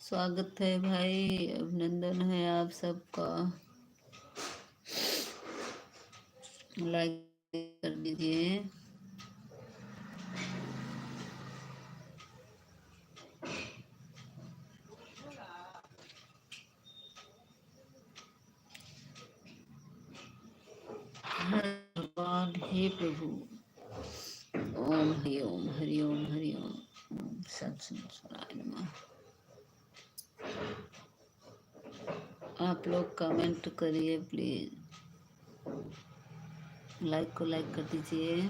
स्वागत है भाई, अभिनंदन है आप सबका। लाइक कर दीजिए। हर भगवान हे प्रभु। ओम हरि ओम हरि ओम हरि ओम। ओम सत्संगाय नमः। आप लोग कमेंट करिए प्लीज। लाइक को लाइक कर दीजिए।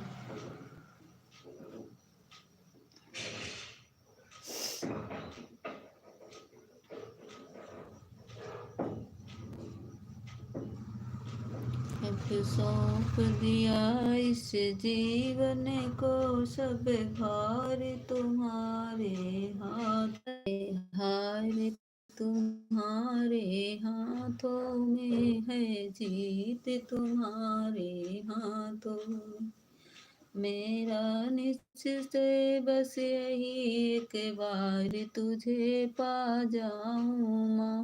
अब सौंप दिया इस जीवन को, सब भार तुम्हारे हाथ। हार तुम्हारे हाथों में है, जीत तुम्हारे हाथों में। मेरा निश्चय बस यही एक बार तुझे पा जाऊं माँ।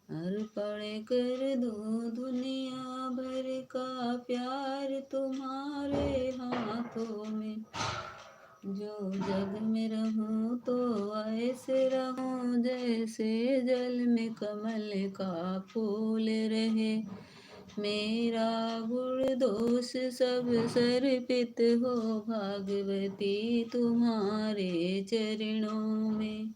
अर्पण कर दो दुनिया भर का प्यार तुम्हारे हाथों में। जो जग में रहूं तो ऐसे रहूं, जैसे जल में कमल का फूल रहे। मेरा गुण दोष सब सर्पित हो, भागवती तुम्हारे चरणों में।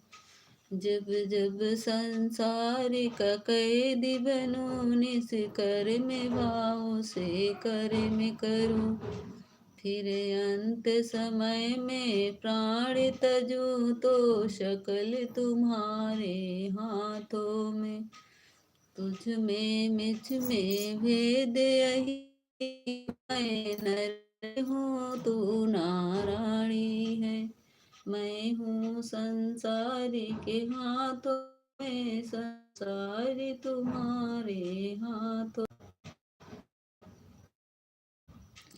जब जब संसारिक कैदी बनूं, निस कर में भाव से कर में करूं। फिर अंत समय में प्राण तजूं, तो शकल तुम्हारे हाथों में। तुझ में मुझ में भेद यही, मैं नर हूँ तू नारायणी है। मैं हूँ संसारी के हाथों में, संसारी तुम्हारे हाथों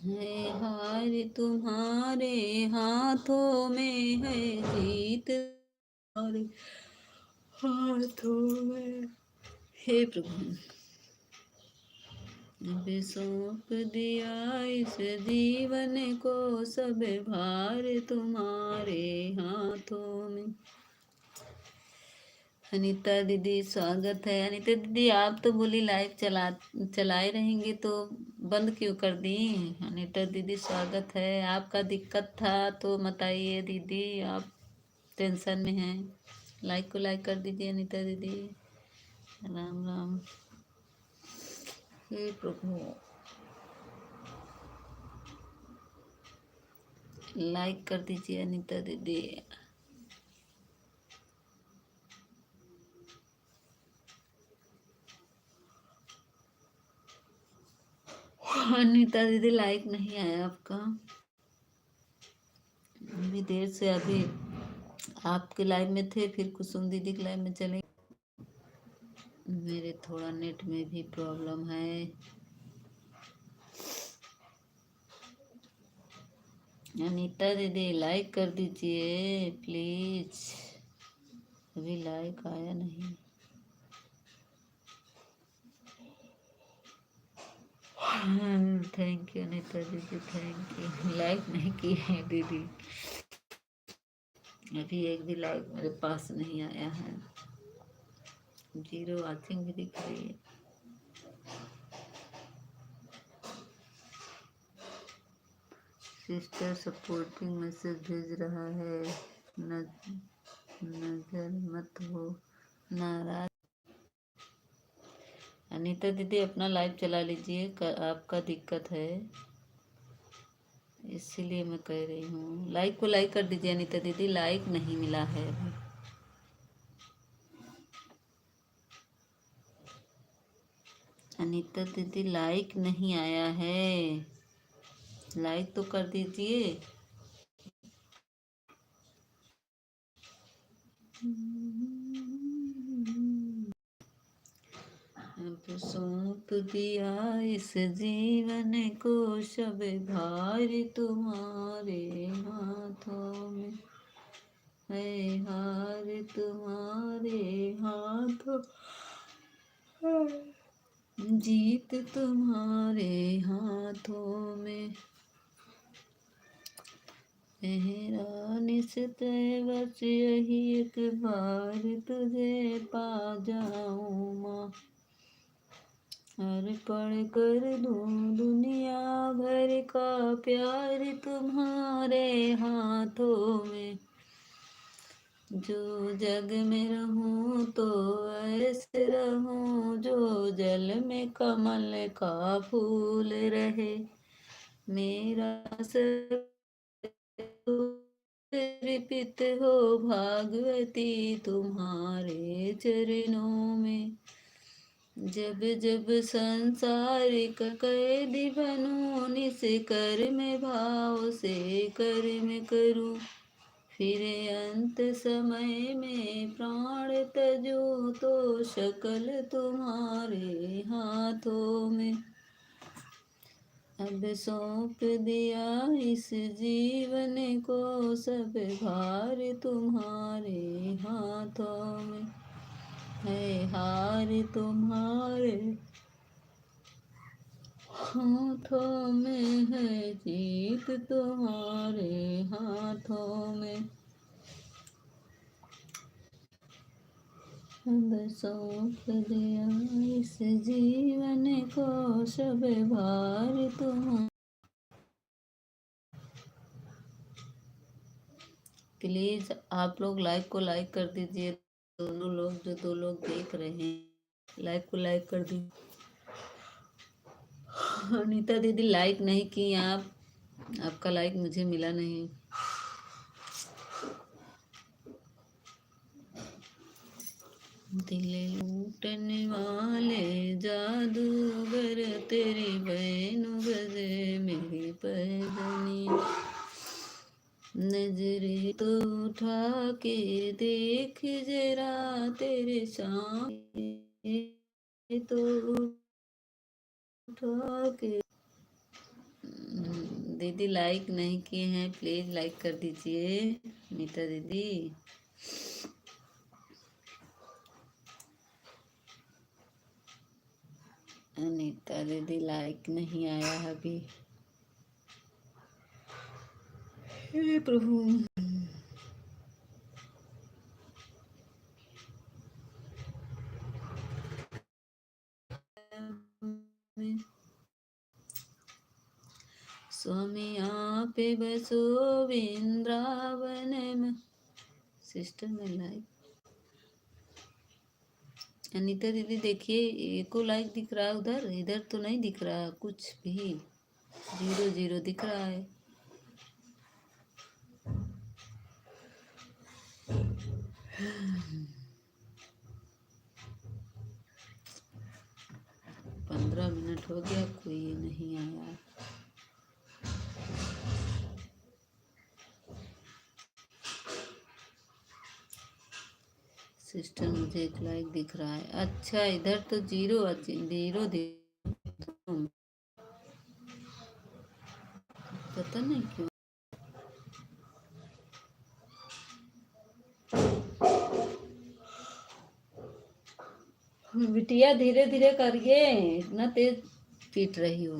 है। हार तुम्हारे हाथों में है, जीत तुम्हारे हाथों में। हे प्रभु, अब सौंप दिया इस जीवन को, सब भार तुम्हारे हाथों में। अनीता दीदी स्वागत है। अनीता दीदी आप तो बोली लाइव चलाए रहेंगे, तो बंद क्यों कर दी? अनीता दीदी स्वागत है। आपका दिक्कत था तो बताइए दीदी, आप टेंशन में हैं। लाइक को लाइक कर दीजिए अनीता दीदी। राम राम। हे प्रभु, लाइक कर दीजिए अनीता दीदी। अनीता दीदी लाइक नहीं आया आपका। अभी देर से अभी आपके लाइव में थे, फिर कुसुम दीदी के लाइव में चले। मेरे थोड़ा नेट में भी प्रॉब्लम है। अनीता दीदी लाइक कर दीजिए प्लीज। अभी लाइक आया नहीं। थैंक यू अनीता दीदी, थैंक यू। लाइक नहीं की है दीदी। अभी एक भी लाइक मेरे पास नहीं आया है। 0 वॉचिंग भी दिख रही है। सिस्टर सपोर्टिंग मैसेज भेज रहा है। नजर मत हो नाराज। अनीता दीदी अपना लाइव चला लीजिए, आपका दिक्कत है इसीलिए मैं कह रही हूँ। लाइक को लाइक कर दीजिए अनीता दीदी, लाइक नहीं मिला है अभी। अनीता दीदी लाइक नहीं आया है, लाइक तो कर दीजिए। अब सौंप दिया इस जीवन को, सब भार तुम्हारे हाथों में। है हार तुम्हारे हाथों, जीत तुम्हारे हाथों में। मेरा निश्चय बस यही एक बार तुझे पा जाऊं माँ, अर्पण कर दूं दुनिया भर का प्यार तुम्हारे हाथों में। जो जग में रहूं तो ऐसे रहूं, जो जल में कमल का फूल रहे। मेरा सब अर्पित हो भागवती तुम्हारे चरणों में। जब जब संसारिक कैदी बनूं, निस कर में भाव से कर्म करूं, फिर अंत समय में प्राण तजूं तो शकल तुम्हारे हाथों में। अब सौंप दिया इस जीवन को, सब भार तुम्हारे हाथों में। है हार तुम्हारे हाथों में, है जीत तुम्हारे हाथों में। अब सौंप दिया इस जीवन को, सब भार तुम। प्लीज आप लोग लाइक को लाइक कर दीजिए, दोनों लोग जो दो लोग देख रहे हैं लाइक को लाइक कर दीजिए। अनीता दीदी लाइक नहीं की आप, आपका लाइक मुझे मिला नहीं। दिल लूटने वाले जादूगर, तेरी बहन बजे मेरी पैजनी। नजरे तो उठा के देख जरा, तेरे सामने तो उठा के। दीदी लाइक नहीं किए हैं, प्लीज लाइक कर दीजिए नीता दीदी। अनीता दीदी लाइक नहीं आया है अभी। हे प्रभु। स्वामी आप बसो वृंदावन में। सिस्टर में लाइक। अनीता दीदी देखिए, एको लाइक दिख रहा है उधर, इधर तो नहीं दिख रहा कुछ भी, 0 0 दिख रहा है। पंद्रह मिनट हो गया, कोई नहीं आया। सिस्टर मुझे एक लाइक दिख रहा है। अच्छा इधर तो 0 पता नहीं क्यों। बिटिया धीरे धीरे करिए, इतना तेज पीट रही हो।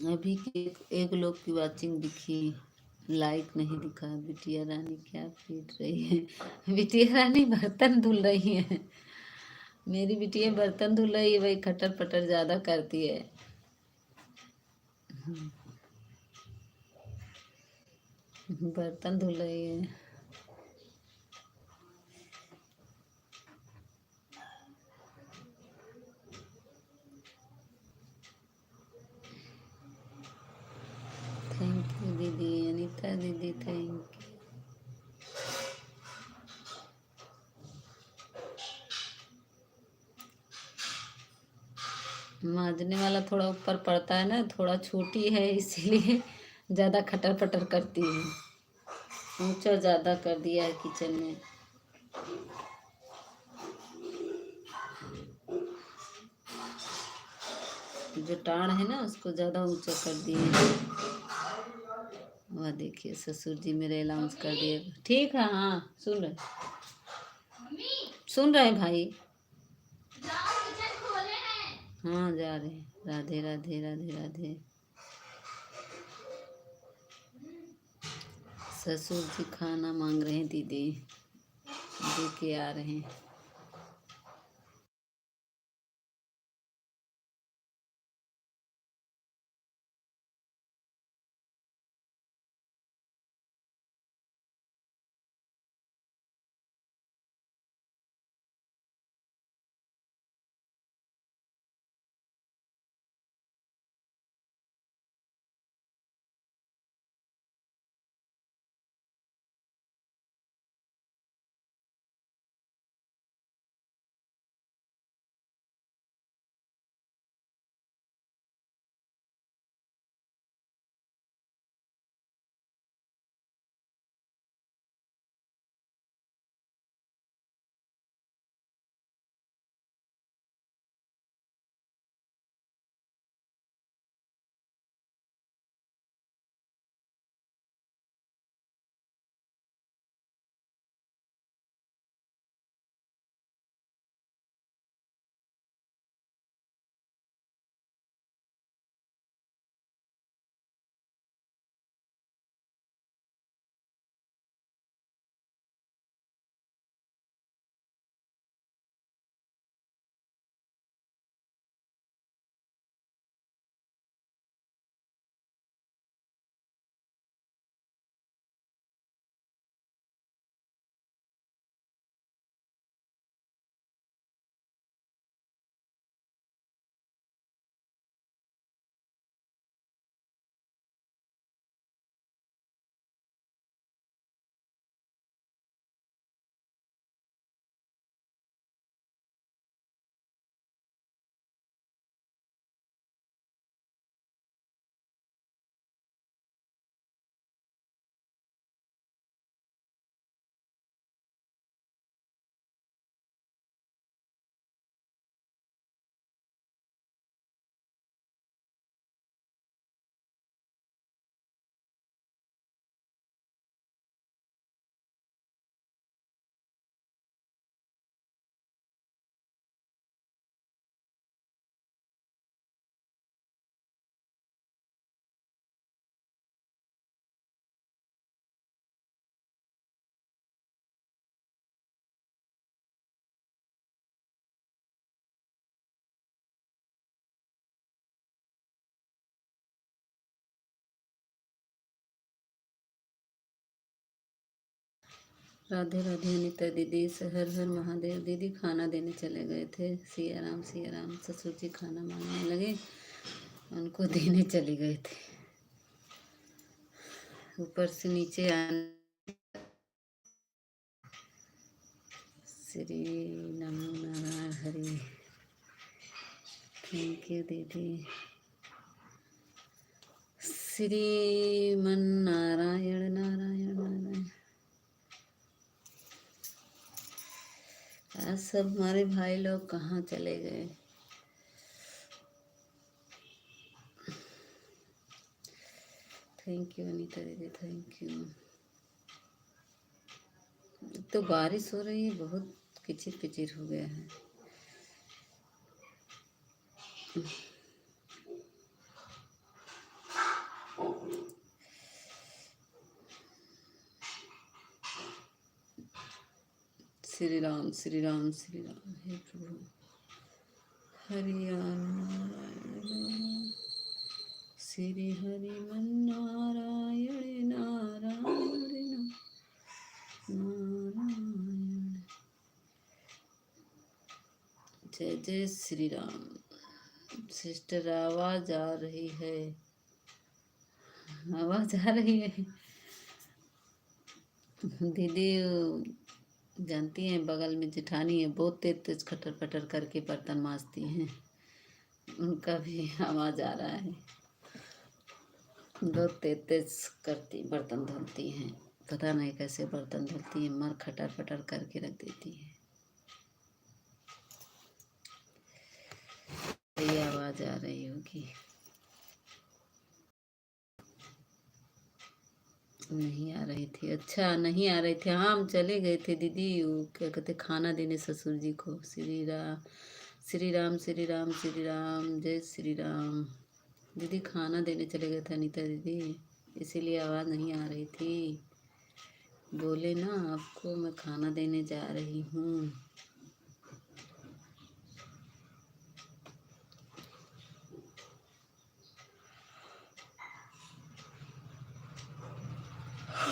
अभी एक लोग की वाचिंग दिखी, लाइक नहीं दिखा। बिटिया रानी क्या पीट रही है। बिटिया रानी बर्तन धुल रही है। मेरी बिटिया बर्तन धुल रही है, वही खटर पटर ज्यादा करती है। बर्तन धुल रही है। थैंक यू दीदी, अनीता दीदी थैंक यू। मांजने वाला थोड़ा ऊपर पड़ता है ना, थोड़ा छोटी है इसीलिए ज़्यादा खटर पटर करती है। ऊंचा ज़्यादा कर दिया है किचन में। जो टाण है ना उसको ज़्यादा ऊंचा कर दिए। वह देखिए ससुर जी मेरे अलाउंस कर दिए। ठीक है, हाँ सुन रहे, सुन रहे भाई। हाँ जा रहे हैं। राधे राधे राधे राधे। ससुर जी खाना मांग रहे हैं, दीदी दे के आ रहे हैं। राधे राधे अनिता दीदी। हर हर महादेव दीदी। खाना देने चले गए थे। सिया राम सिया राम। ससुर जी खाना मांगने लगे, उनको देने चले गए थे। ऊपर से नीचे आने। श्री नमो नारायण हरि। थैंक यू दीदी। श्रीमन नारायण नारायण नारायण। आज सब हमारे भाई लोग कहाँ चले गए। थैंक यू अनीता दीदी, थैंक यू। तो बारिश हो रही है, बहुत किचिर पिचिर हो गया है। श्री राम श्री राम श्री राम। हे प्रभु हरियाण नारायण। श्री हरि मन नारायण नारायण नारायण। जय जय श्री राम। सिस्टर आवाज आ रही है, आवाज आ रही है दीदी। जानती हैं बगल में जेठानी है, बहुत तेज तेज खटर पटर करके बर्तन मांजती हैं। उनका भी आवाज आ रहा है। बहुत तेज तेज करती, बर्तन धुलती हैं। पता नहीं कैसे बर्तन धुलती हैं, मर खटर पटर करके रख देती है। ये आवाज आ रही होगी। नहीं आ रही थी, अच्छा नहीं आ रही थी। हाँ, हम चले गए थे दीदी, वो क्या कहते खाना देने ससुर जी को। श्री राम श्री राम श्री राम श्री राम, जय श्री राम। दीदी खाना देने चले गए थे अनीता दीदी, इसीलिए आवाज़ नहीं आ रही थी। बोले ना आपको मैं खाना देने जा रही हूँ।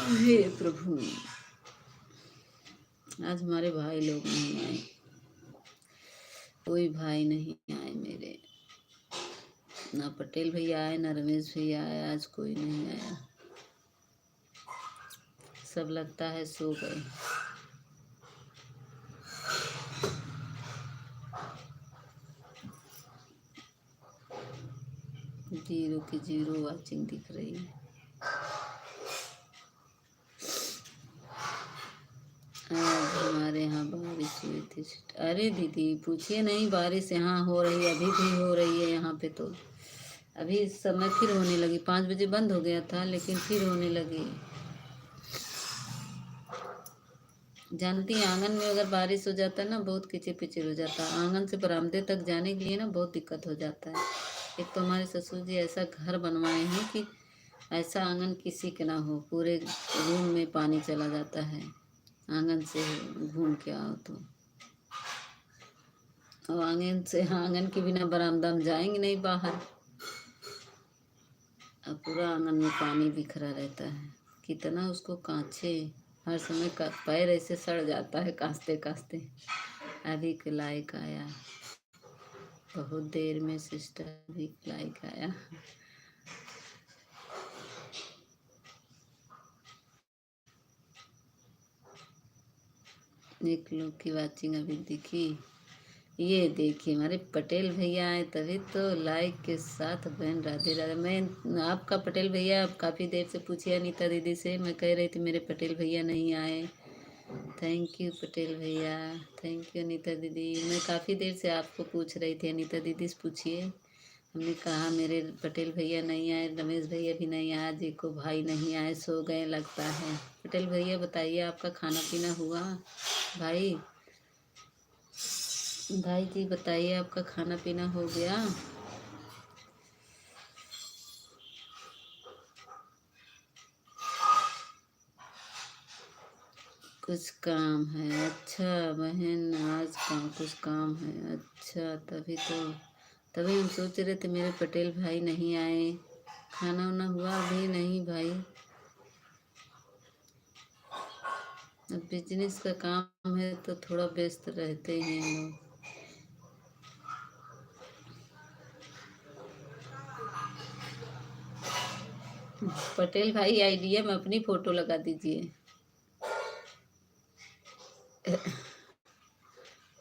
हे प्रभु, आज हमारे भाई लोग नहीं आए, कोई भाई नहीं आए मेरे। ना पटेल भैया आए, ना रमेश भैया आए, आज कोई नहीं आया। सब लगता है सो गए। जीरो की जीरो वाचिंग दिख रही है। आज हमारे यहाँ बारिश हुई थी। अरे दीदी पूछिए नहीं, बारिश यहाँ हो रही है, अभी भी हो रही है यहाँ पे। तो अभी इस समय फिर होने लगी। 5 बजे बंद हो गया था, लेकिन फिर होने लगी। जानती हैं, आंगन में अगर बारिश हो जाता है ना, बहुत किचिर पिचिर हो जाता है। आंगन से बरामदे तक जाने के लिए ना बहुत दिक्कत हो जाता है। एक तो हमारे ससुर जी ऐसा घर बनवाए हैं कि ऐसा आंगन किसी के ना हो, पूरे रूम में पानी चला जाता है। आंगन से घूम के आओ तो, और आंगन से, आंगन के बिना बरामदा में जाएंगे नहीं बाहर। अब पूरा आंगन में पानी बिखरा रहता है। कितना उसको कांचे, हर समय का पैर ऐसे सड़ जाता है कांचते कांचते। अभी के लायक आया, बहुत देर में सिस्टर भी लायक आया। एक लोग की वाचिंग अभी दिखी। ये देखिए हमारे पटेल भैया आए, तभी तो लाइक के साथ। बहन राधे राधे। मैं आपका पटेल भैया, आप काफ़ी देर से पूछिए अनीता दीदी से, मैं कह रही थी मेरे पटेल भैया नहीं आए। थैंक यू पटेल भैया, थैंक यू अनीता दीदी। मैं काफ़ी देर से आपको पूछ रही थी, अनीता दीदी से पूछिए। हमने कहा मेरे पटेल भैया नहीं आए, रमेश भैया भी नहीं आए, आज एको भाई नहीं आए, सो गए लगता है। पटेल भैया बताइए, आपका खाना पीना हुआ? भाई भाई जी बताइए, आपका खाना पीना हो गया? कुछ काम है, अच्छा बहन, आज काम, कुछ काम है, अच्छा। तभी हम सोच रहे थे मेरे पटेल भाई नहीं आए। खाना वाना हुआ? अभी नहीं भाई, अब बिजनेस का काम है तो थोड़ा व्यस्त रहते हैं हम लोग। पटेल भाई आइडिया में अपनी फोटो लगा दीजिए,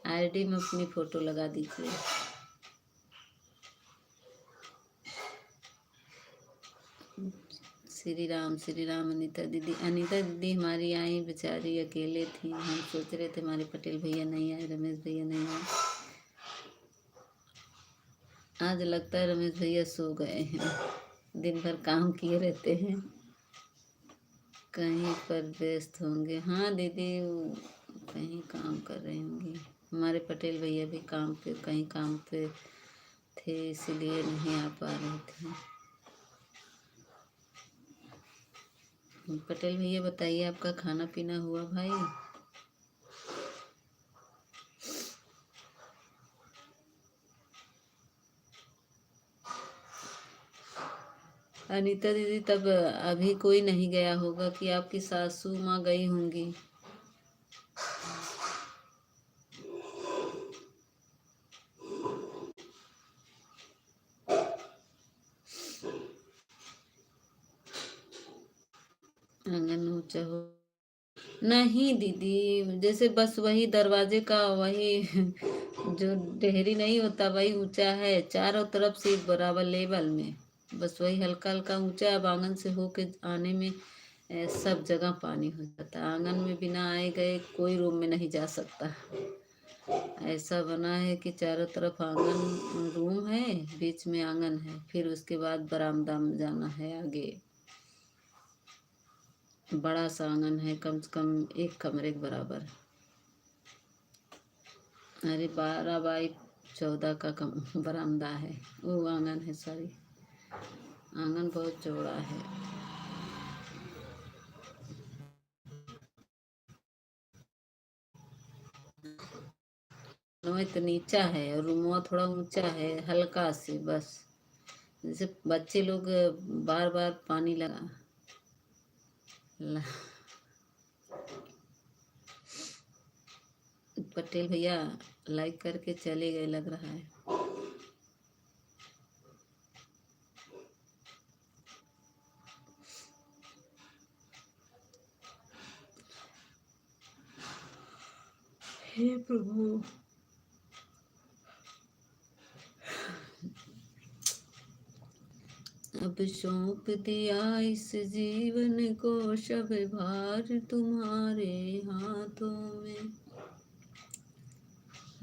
आईडी में अपनी फोटो लगा दीजिए। श्री राम। अनीता दीदी हमारी आई, बेचारी अकेले थी। हम सोच रहे थे हमारे पटेल भैया नहीं आए, रमेश भैया नहीं आए। आज लगता है रमेश भैया सो गए हैं, दिन भर काम किए रहते हैं, कहीं पर व्यस्त होंगे। हाँ दीदी, वो कहीं काम कर रहे होंगे। हमारे पटेल भैया भी काम पे, कहीं काम पे थे, इसीलिए नहीं आ पा रहे थे। पटेल भैया बताइए, आपका खाना पीना हुआ भाई? अनीता दीदी, तब अभी कोई नहीं गया होगा कि आपकी सासू माँ गई होंगी। आंगन ऊंचा हो? नहीं दीदी, जैसे बस वही दरवाजे का वही जो डेहरी नहीं होता वही ऊंचा है, चारों तरफ से एक बराबर लेवल में, बस वही हल्का हल्का ऊंचा। अब आंगन से होके आने में सब जगह पानी हो जाता है। आंगन में बिना आए गए कोई रूम में नहीं जा सकता। ऐसा बना है कि चारों तरफ आंगन रूम है, बीच में आंगन है, फिर उसके बाद बरामदा में जाना है आगे। बड़ा सा आंगन है, कम से कम एक कमरे के बराबर। अरे 12 बाई 14 का कम बरामदा है, वो आंगन है, सॉरी। आंगन बहुत चौड़ा है। रूम तो नीचा है और रूमवा थोड़ा ऊंचा है, हल्का से बस। जैसे बच्चे लोग बार बार पानी लगा ला। पटेल भैया लाइक करके चले गए लग रहा है। हे प्रभु, अब सौंप दिया इस जीवन को, शब भार तुम्हारे हाथों में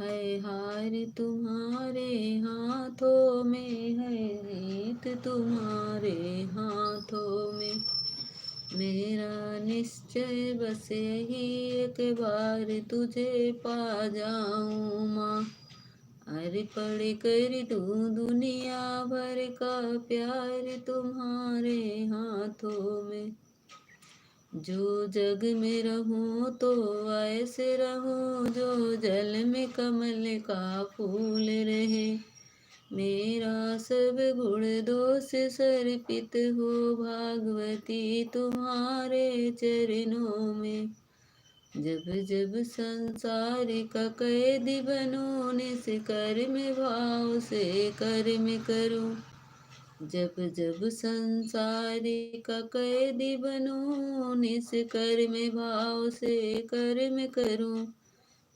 है, हार तुम्हारे हाथों में है, जीत तुम्हारे हाथों में। मेरा निश्चय बस यही एक बार तुझे पा जाऊं माँ। अरे पढ़ कर दूं दुनिया भर का प्यार तुम्हारे हाथों में। जो जग में रहूं तो ऐसे रहूं, जो जल में कमल का फूल रहे। मेरा सब गुण दोष सर्पित हो भागवती तुम्हारे चरणों में। जब जब संसार का कैदी बनूं, निस कर्म भाव से कर्म करूं। जब जब संसार का कैदी बनूं, निस कर्म भाव से कर्म करूं।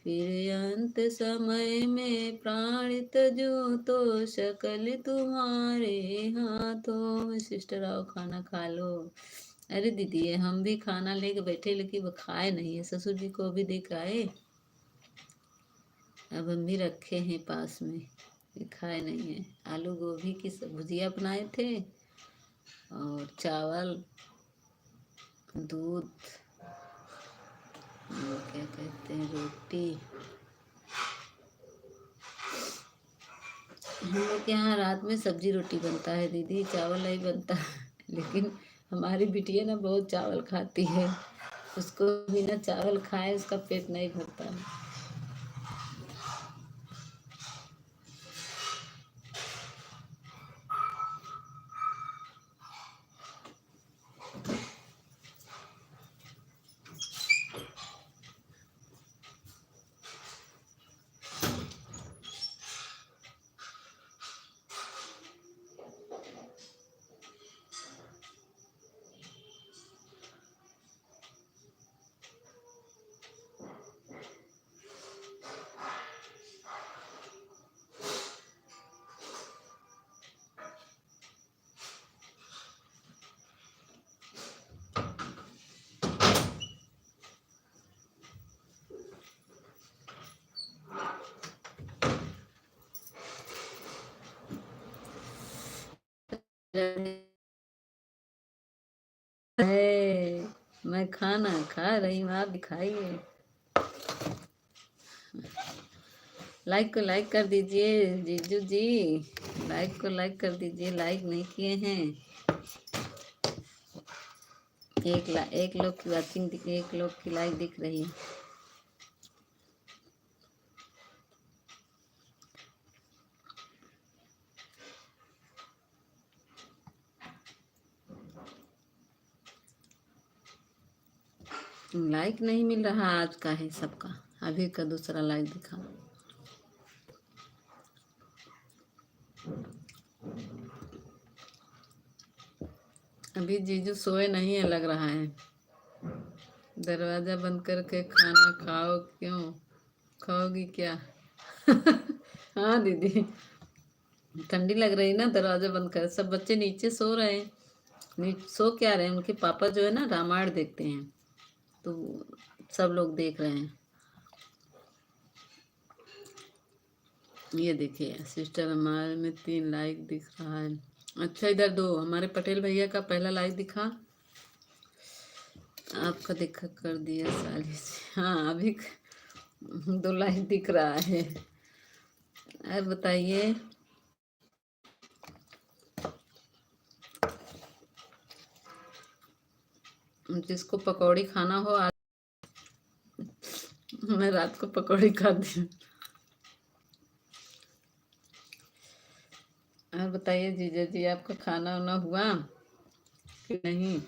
फिर अंत समय में प्राण तजूं, तो शकल तुम्हारे हाथों में। सिस्टर आओ खाना खा लो। अरे दीदी ये हम भी खाना लेके बैठे, लेकिन वो खाए नहीं है, ससुर जी को भी दिखाए। अब हम भी रखे हैं पास में, ये खाए नहीं है। आलू गोभी की भुजिया बनाए थे और चावल, दूध, और क्या कहते हैं, रोटी। हम लोग के यहाँ रात में सब्जी रोटी बनता है दीदी, चावल नहीं बनता। लेकिन हमारी बिटिया ना बहुत चावल खाती है, उसको बिना चावल खाए उसका पेट नहीं भरता है। है, मैं खाना खा रही हूँ, आप भी खाइए। लाइक को लाइक कर दीजिए जीजू जी, लाइक को लाइक कर दीजिए, लाइक नहीं किए हैं। एक लोग की वॉचिंग, एक लोग की लाइक दिख रही है। लाइक नहीं मिल रहा आज का है सबका, अभी का दूसरा लाइक दिखा। अभी जीजू सोए नहीं है लग रहा है। दरवाजा बंद करके खाना खाओ, क्यों खाओगी क्या? हाँ दीदी, ठंडी लग रही ना, दरवाजा बंद कर। सब बच्चे नीचे सो रहे हैं। सो क्या रहे हैं, उनके पापा जो है ना रामायण देखते हैं, तो सब लोग देख रहे हैं। ये देखिए सिस्टर, हमारे में 3 लाइक दिख रहा है। अच्छा इधर 2, हमारे पटेल भैया का पहला लाइक दिखा, आपका देखा कर दिया साली से। हाँ अभी 2 लाइक दिख रहा है। अब बताइए, जिसको पकौड़ी खाना हो आज, मैं रात को पकौड़ी खाती हूँ। और बताइए जीजा जी, आपका खाना वाना हुआ कि नहीं?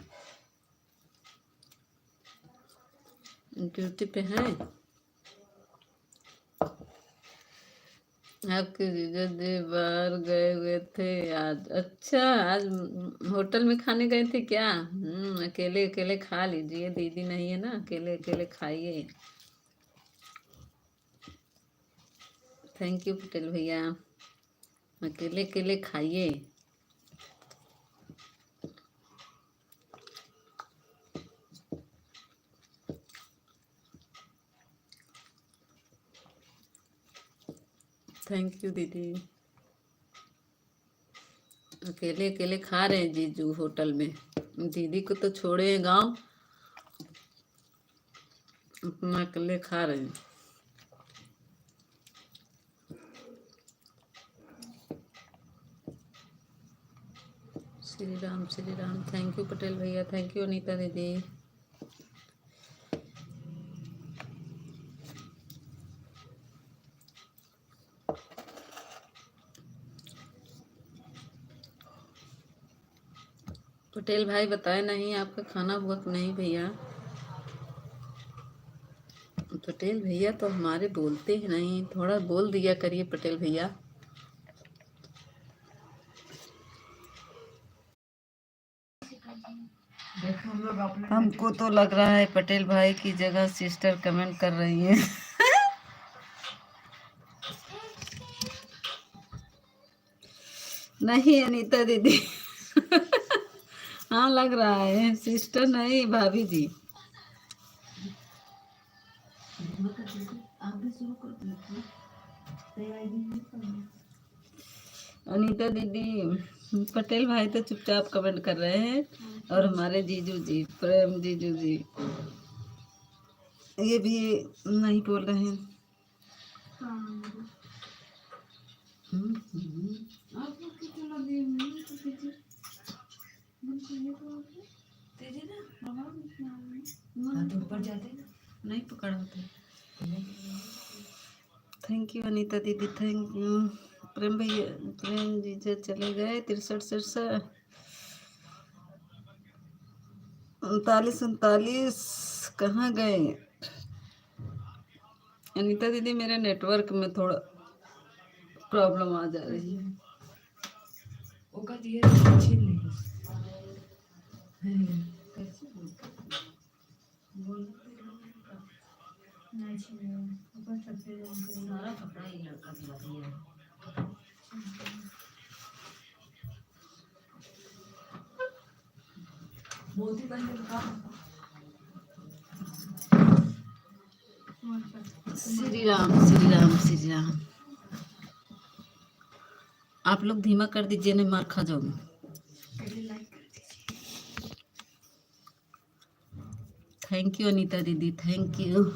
ड्यूटी पे हैं आपके जीजा जी? बाहर गए हुए थे आज? अच्छा, आज होटल में खाने गए थे क्या? अकेले अकेले खा लीजिए, दीदी नहीं है ना, अकेले अकेले खाइए। थैंक यू पटेल भैया, अकेले अकेले खाइए। थैंक यू दीदी। अकेले अकेले खा रहे हैं जीजू होटल में, दीदी को तो छोड़े हैं गाँव, अपना अकेले खा रहे हैं। श्री राम। थैंक यू पटेल भैया, थैंक यू अनीता दीदी। पटेल भाई बताए नहीं, आपका खाना हुआ कि नहीं भैया? पटेल भैया तो हमारे बोलते ही नहीं, थोड़ा बोल दिया करिए पटेल भैया। हमको तो लग रहा है पटेल भाई की जगह सिस्टर कमेंट कर रही है। नहीं अनीता दीदी। हाँ लग रहा है, सिस्टर नहीं भाभी जी। अनीता दीदी, पटेल भाई तो चुपचाप कमेंट कर रहे हैं, और हमारे जीजू जी, प्रेम जीजू जी, ये भी नहीं बोल रहे हैं। आप लोग कितना लगे हुए हैं, तो कीजिए। तेरे ना प्रभाव इतना तो ऊपर जाते ना, नहीं पकड़ होते। थैंक यू अनीता दीदी, थैंक यू। प्रेम भैया, प्रेम जीजा चले गए 63 39 कहाँ गए? अनीता दीदी मेरे नेटवर्क में थोड़ा प्रॉब्लम आ जा रही है। सारा कपड़ा ये लड़का दिला दिया है। श्री राम श्री राम श्री राम। आप लोग धीमा कर दीजिए, नहीं मार खा जाऊंगी। थैंक यू अनीता दीदी, थैंक यू।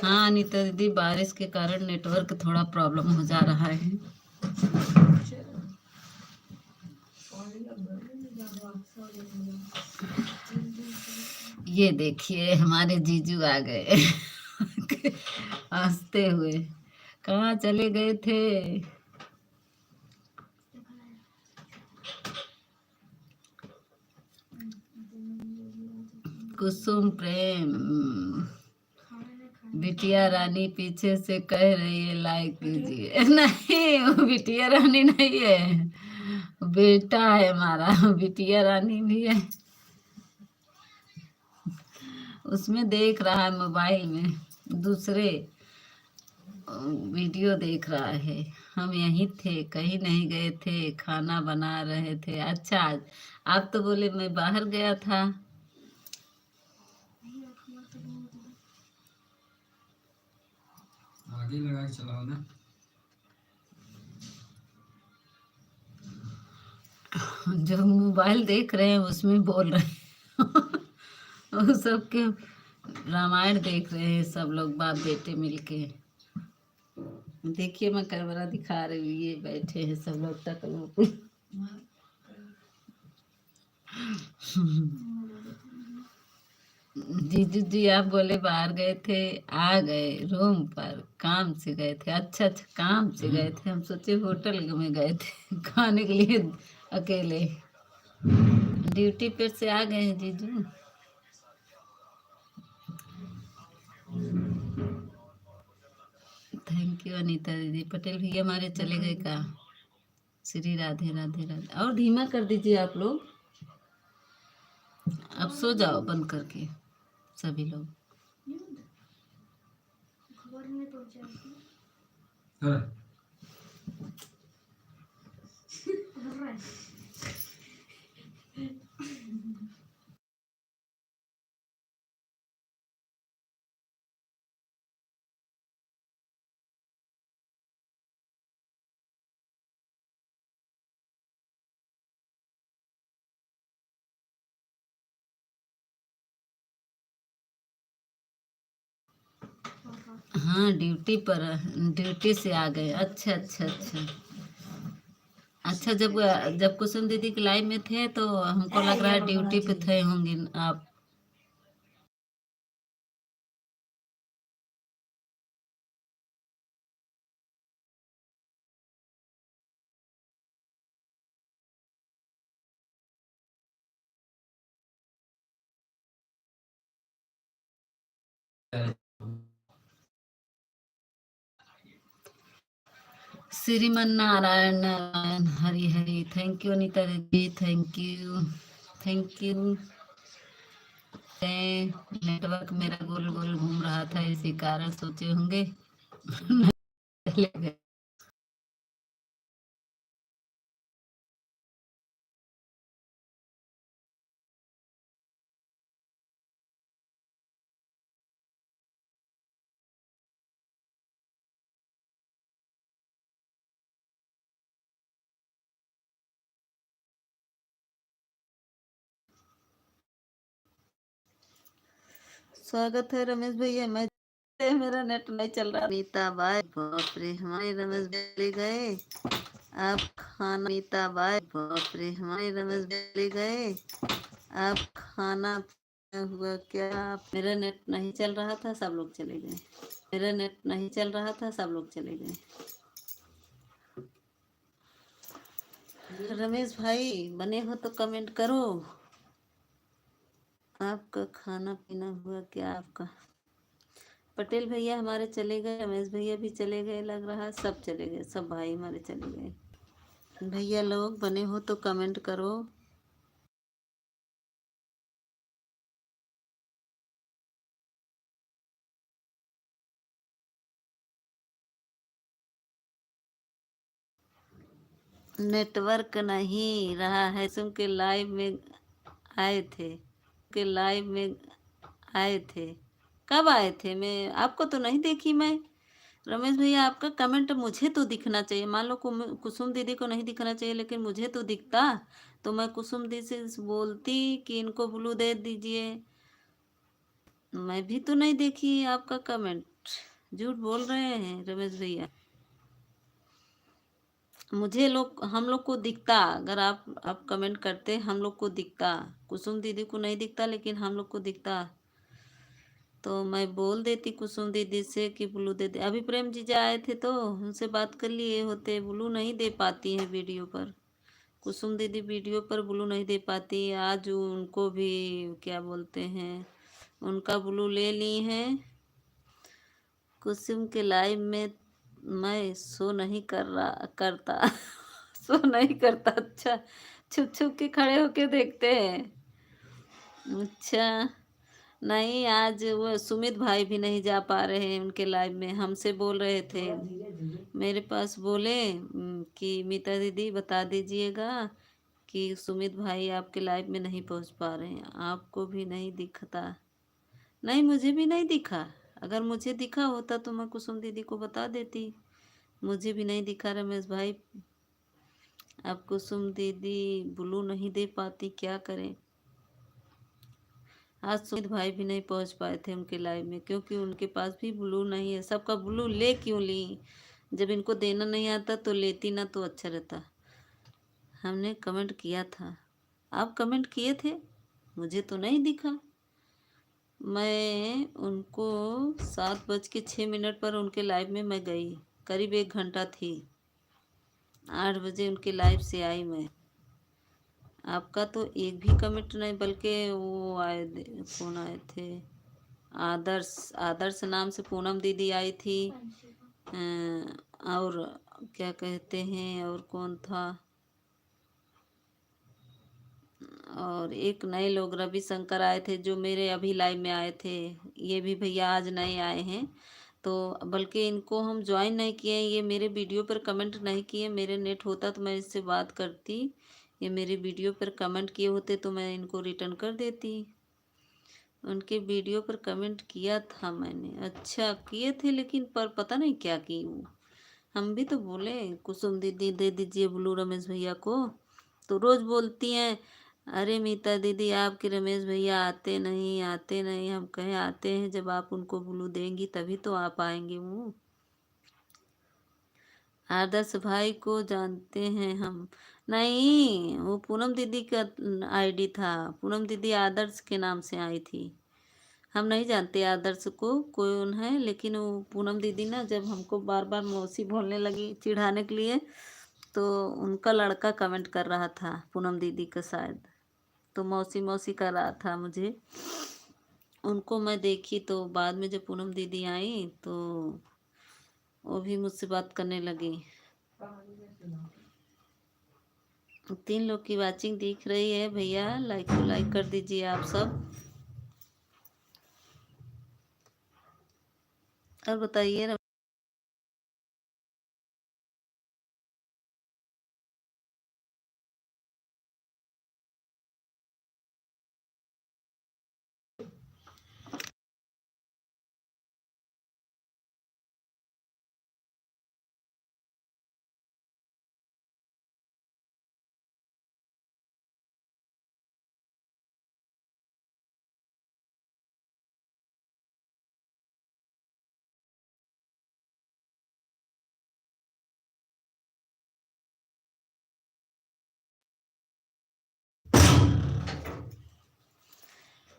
हाँ अनीता दीदी, बारिश के कारण नेटवर्क थोड़ा प्रॉब्लम हो जा रहा है। ये देखिए हमारे जीजू आ गए। हंसते हुए। कहाँ चले गए थे? कुसुम प्रेम, बिटिया रानी पीछे से कह रही है लाइक कीजिए। नहीं, वो बिटिया रानी नहीं है, बेटा है हमारा। बिटिया रानी भी है, उसमें देख रहा है मोबाइल में, दूसरे वीडियो देख रहा है। हम यहीं थे, कहीं नहीं गए थे, खाना बना रहे थे। अच्छा, आप तो बोले मैं बाहर गया था। आगे लगा के चलाओ ना। जो मोबाइल देख रहे हैं उसमें बोल रहे हैं। वो सबके रामायण देख रहे हैं सब लोग, बाप बेटे मिलके। देखिए मैं कैमरा दिखा रही हूँ, ये बैठे हैं सब लोग टकलों पे। जीजू जी आप बोले बाहर गए थे, आ गए रूम पर, काम से गए थे। अच्छा अच्छा, काम से गए थे, हम सोचे होटल में गए थे खाने के लिए अकेले। ड्यूटी पे से आ गए हैं जीजू। थैंक यू अनीता दीदी। पटेल भैया हमारे चले गए का? श्री राधे राधे राधे। और धीमा कर दीजिए आप लोग, अब सो जाओ बंद करके सभी लोग। हाँ। हाँ ड्यूटी पर, ड्यूटी से आ गए। अच्छा अच्छा अच्छा। अच्छा, जब जब कुसुम दीदी की लाइव में थे तो हमको लग रहा है ड्यूटी पे थे होंगे आप। श्रीमन नारायण नारायण हरि हरि। थैंक यू अनीता दीदी, thank you thank you. Network मेरा गोल गोल घूम रहा था, इसी कारण सोचे होंगे। चले गए। स्वागत है रमेश भैया। मैं मेरा नेट नहीं चल रहा। नीता बाय, बाप रे हमारे रमेश भैया गए। आप खाना, नीता बाय, बाप रे हमारे रमेश भैया गए। आप खाना हुआ क्या? मेरा नेट नहीं चल रहा था, सब लोग चले गए। मेरा नेट नहीं चल रहा था, सब लोग चले गए। रमेश भाई बने हो तो कमेंट करो। आपका खाना पीना हुआ क्या आपका? पटेल भैया हमारे चले गए, रमेश भैया भी चले गए, लग रहा है सब चले गए, सब भाई हमारे चले गए। भैया लोग बने हो तो कमेंट करो। नेटवर्क नहीं रहा है। सुन के लाइव में आए थे, के लाइव में आए थे। कब आए थे? मैं आपको तो नहीं देखी मैं। रमेश भैया आपका कमेंट मुझे तो दिखना चाहिए। मान लो कुसुम दीदी को नहीं दिखना चाहिए, लेकिन मुझे तो दिखता, तो मैं कुसुम दीदी से बोलती कि इनको ब्लू दे दीजिए। मैं भी तो नहीं देखी आपका कमेंट। झूठ बोल रहे हैं रमेश भैया। मुझे लोग, हम लोग को दिखता, अगर आप कमेंट करते हम लोग को दिखता। कुसुम दीदी को नहीं दिखता, लेकिन हम लोग को दिखता, तो मैं बोल देती कुसुम दीदी से कि ब्लू दे दे। अभी प्रेम जीजा आए थे तो उनसे बात कर लिए होते। ब्लू नहीं दे पाती हैं वीडियो पर। कुसुम दीदी वीडियो पर ब्लू नहीं दे पाती। आज उनको भी क्या बोलते हैं, उनका ब्लू ले ली हैं। कुसुम के लाइव में मैं शो नहीं करता शो नहीं करता। अच्छा, छुप छुप के खड़े होके देखते हैं। अच्छा, नहीं आज वो सुमित भाई भी नहीं जा पा रहे हैं उनके लाइव में, हमसे बोल रहे थे मेरे पास, बोले कि मीता दीदी बता दीजिएगा कि सुमित भाई आपके लाइव में नहीं पहुंच पा रहे हैं। आपको भी नहीं दिखता? नहीं, मुझे भी नहीं दिखा। अगर मुझे दिखा होता तो मैं कुसुम दीदी को बता देती। मुझे भी नहीं दिखा रमेश भाई। अब कुसुम दीदी ब्लू नहीं दे पाती, क्या करें। आज सुमित भाई भी नहीं पहुंच पाए थे उनके लाइव में, क्योंकि उनके पास भी ब्लू नहीं है। सबका ब्लू ले क्यों ली? जब इनको देना नहीं आता तो लेती ना, तो अच्छा रहता। हमने कमेंट किया था। आप कमेंट किए थे? मुझे तो नहीं दिखा। मैं उनको 7:06 पर उनके लाइव में मैं गई, करीब 1 घंटा थी। 8 बजे उनके लाइव से आई मैं। आपका तो एक भी कमेंट नहीं, बल्कि वो कौन आए थे, आदर्श, आदर्श नाम से पूनम दीदी आई थी। और क्या कहते हैं, और कौन था, और एक नए लोग रविशंकर आए थे जो मेरे अभी लाइव में आए थे। ये भी भैया आज नए आए हैं, तो बल्कि इनको हम ज्वाइन नहीं किए। ये मेरे वीडियो पर कमेंट नहीं किए। मेरे नेट होता तो मैं इससे बात करती। ये मेरे वीडियो पर कमेंट किए होते तो मैं इनको रिटर्न कर देती। उनके वीडियो पर कमेंट किया था मैंने। अच्छा किए थे, लेकिन पर पता नहीं क्या की वो। हम भी तो बोले कुसुम दीदी दे दीजिए ब्लू रमेश भैया को, तो रोज़ बोलती हैं अरे मीता दीदी आपके रमेश भैया आते नहीं आते नहीं। हम कहें आते हैं, जब आप उनको ब्लू देंगी तभी तो आ पाएंगे वो। आदर्श भाई को जानते हैं हम? नहीं, वो पूनम दीदी का आईडी था। पूनम दीदी आदर्श के नाम से आई थी। हम नहीं जानते आदर्श को कौन है, लेकिन वो पूनम दीदी ना जब हमको बार बार मौसी बोलने लगी चिढ़ाने के लिए, तो उनका लड़का कमेंट कर रहा था पूनम दीदी का शायद, तो मौसी मौसी कर रहा था मुझे। उनको मैं देखी तो बाद में जब पूनम दीदी आई तो वो भी मुझसे बात करने लगी। 3 लोग की वाचिंग दिख रही है भैया, लाइक कर दीजिए आप सब। और बताइए।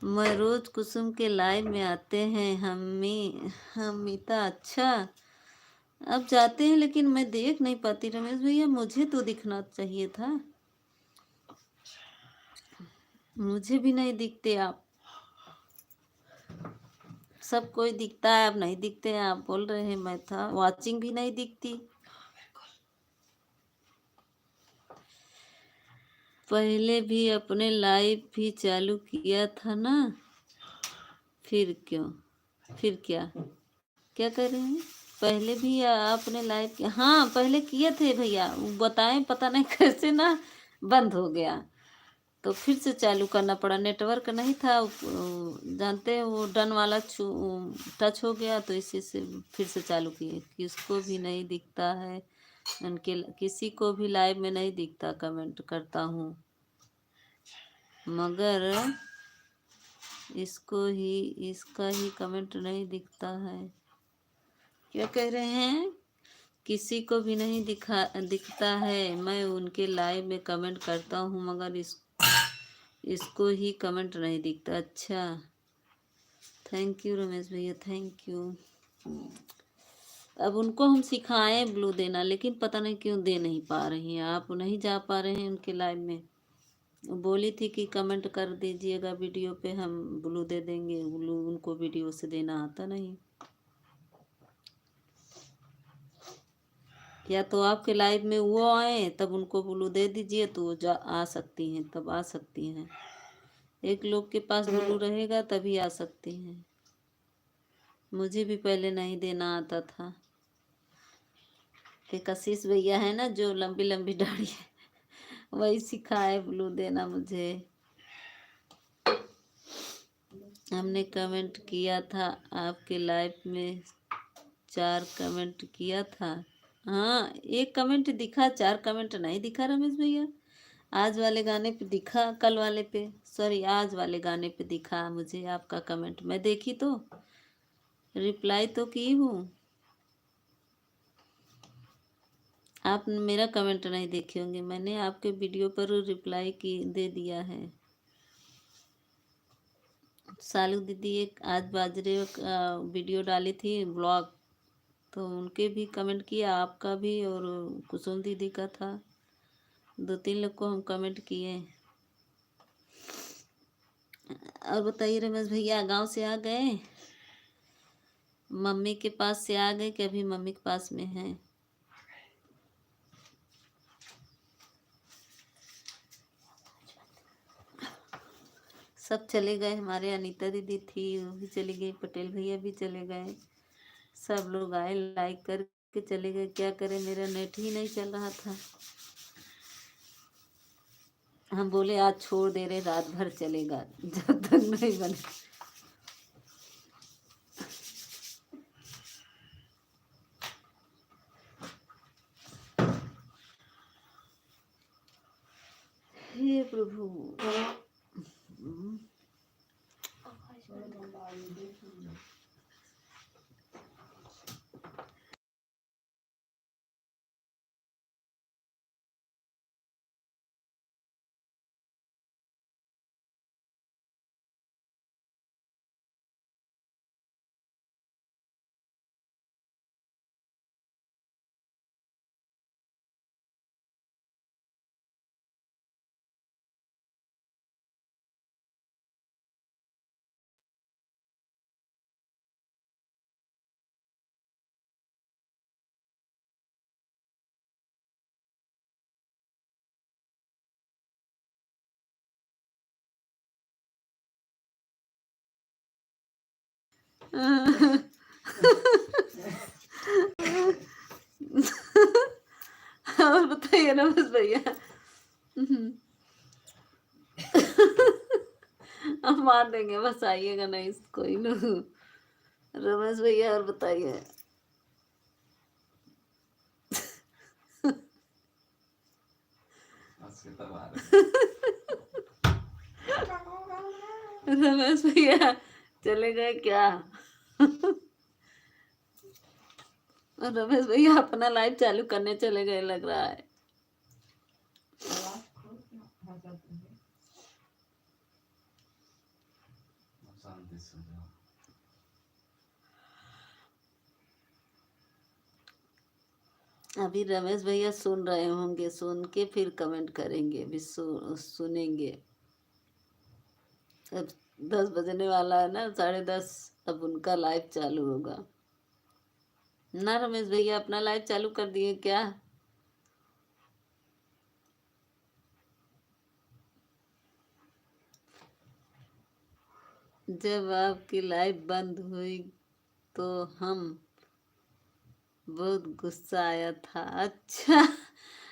मैं रोज कुसुम के लाइव में आते हैं हमीता। अच्छा, अब जाते हैं, लेकिन मैं देख नहीं पाती रमेश भैया। मुझे तो दिखना चाहिए था। मुझे भी नहीं दिखते आप। सब कोई दिखता है, आप नहीं दिखते हैं। आप बोल रहे हैं मैं था, वाचिंग भी नहीं दिखती। पहले भी अपने लाइव भी चालू किया था ना, फिर क्यों, फिर क्या क्या कर रहे हैं? पहले भी आपने लाइव किया? हाँ पहले किए थे भैया, बताएं पता नहीं कैसे ना बंद हो गया, तो फिर से चालू करना पड़ा। नेटवर्क नहीं था जानते हैं, वो डन वाला टच हो गया, तो इसी से फिर से चालू किए। किसको भी नहीं दिखता है उनके, किसी को भी लाइव में नहीं दिखता। कमेंट करता हूँ मगर इसका ही कमेंट नहीं दिखता है। क्या कह रहे हैं? किसी को भी नहीं दिखता है। मैं उनके लाइव में कमेंट करता हूँ मगर इसको ही कमेंट नहीं दिखता। अच्छा, थैंक यू रमेश भैया, थैंक यू। अब उनको हम सिखाएं ब्लू देना, लेकिन पता नहीं क्यों दे नहीं पा रही हैं। आप नहीं जा पा रहे हैं उनके लाइव में। बोली थी कि कमेंट कर दीजिएगा वीडियो पे, हम ब्लू दे देंगे। ब्लू उनको वीडियो से देना आता नहीं। या तो आपके लाइव में वो आए तब उनको ब्लू दे दीजिए तो वो जा आ सकती हैं, तब आ सकती हैं। एक लोग के पास ब्लू रहेगा तभी आ सकती हैं। मुझे भी पहले नहीं देना आता था। एक आशीष भैया है ना जो लंबी लंबी दाढ़ी है, वही सिखाए ब्लू देना मुझे। हमने कमेंट किया था आपके लाइव में, 4 कमेंट किया था। हाँ, एक कमेंट दिखा, 4 कमेंट नहीं दिखा रमेश भैया। आज वाले गाने पे दिखा, कल वाले पे, सॉरी आज वाले गाने पे दिखा मुझे आपका कमेंट। मैं देखी तो रिप्लाई तो की हूँ। आप मेरा कमेंट नहीं देखे होंगे, मैंने आपके वीडियो पर रिप्लाई की दे दिया है। सालू दीदी एक आज बाजरे का वीडियो डाली थी ब्लॉग, तो उनके भी कमेंट किया, आपका भी और कुसुम दीदी का था। 2-3 लोग को हम कमेंट किए। और बताइए रमेश भैया, गांव से आ गए? मम्मी के पास से आ गए कि अभी मम्मी के पास में हैं? सब चले गए, हमारे अनीता दीदी थी वो भी चली गई, पटेल भैया भी चले गए, सब लोग आए लाइक करके चले गए। क्या करें, मेरा नेट ही नहीं चल रहा था। हम बोले आज छोड़ दे रहे, रात भर चलेगा जब तक नहीं बने। हे प्रभु। और बताइए रमेश भैया। हम मार देंगे, बस आइएगा नहीं कोई ना। रमेश भैया और बताइए। रमेश भैया चले गए क्या? रमेश भैया अपना लाइव चालू करने चले गए लग रहा है। अभी रमेश भैया सुन रहे होंगे, सुन के फिर कमेंट करेंगे, अभी सुनेंगे। अब 10 बजने वाला है ना, 10:30, अब उनका लाइव चालू होगा ना। रमेश भैया अपना लाइव चालू कर दिए क्या? जब आपकी लाइव बंद हुई तो हम बहुत गुस्सा आया था। अच्छा।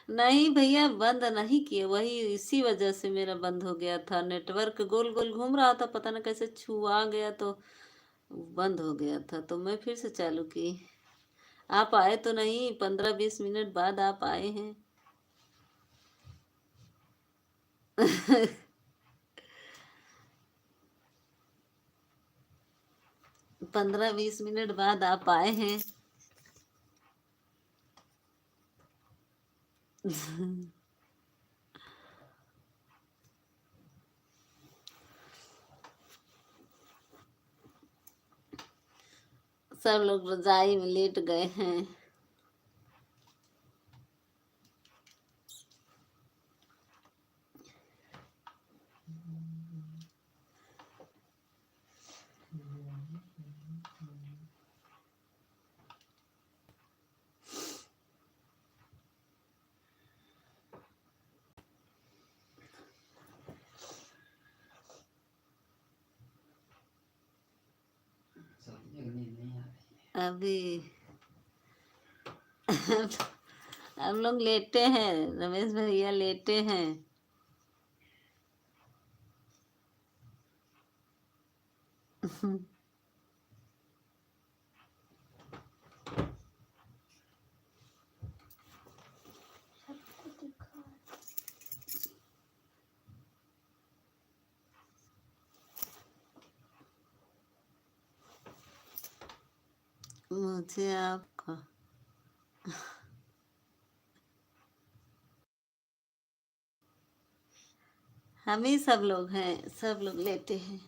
नहीं भैया बंद नहीं किए, वही इसी वजह से मेरा बंद हो गया था। नेटवर्क गोल गोल घूम रहा था, पता नहीं कैसे छुआ गया तो बंद हो गया था, तो मैं फिर से चालू की। आप आए तो नहीं, 15-20 मिनट बाद आप आए हैं। 15-20 मिनट बाद आप आए हैं। सब लोग रजाई में लेट गए हैं। अभी हम लोग लेटे हैं, रमेश भैया लेटे हैं। मुझे आपका हम ही सब लोग हैं, सब लोग लेटे हैं।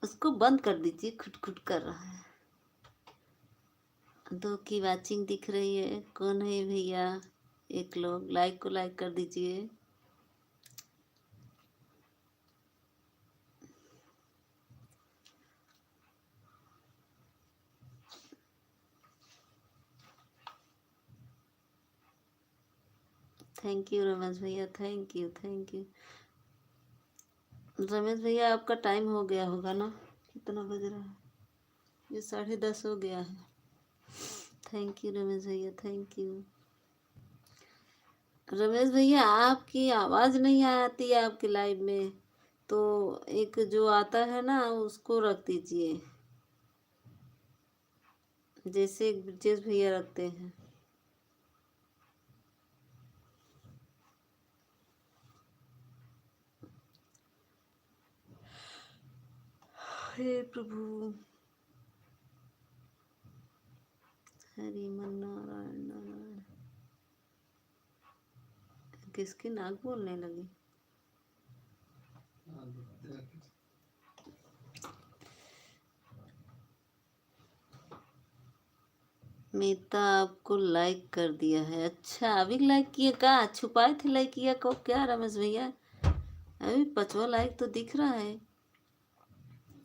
उसको बंद कर दीजिए, खुट कर रहा है। दो की वाचिंग दिख रही है, कौन है भैया? एक लोग लाइक को लाइक कर दीजिए। थैंक यू रमेश भैया, thank you thank you. Ramesh भैया आपका टाइम हो गया होगा ना? कितना बज रहा है? ये 10:30 हो गया है। थैंक यू रमेश भैया, थैंक यू। रमेश भैया आपकी आवाज़ नहीं आती है आपके लाइव में, तो एक जो आता है ना उसको रख दीजिए, जैसे ब्रजेश भैया रखते हैं। हे प्रभु, हरि मन नारायण नारायण। किसकी नाक बोलने लगी? मीता आपको लाइक कर दिया है। अच्छा, अभी लाइक किए का? छुपाए थे लाइक किया को क्या रमेश भैया? अभी 5वां लाइक तो दिख रहा है।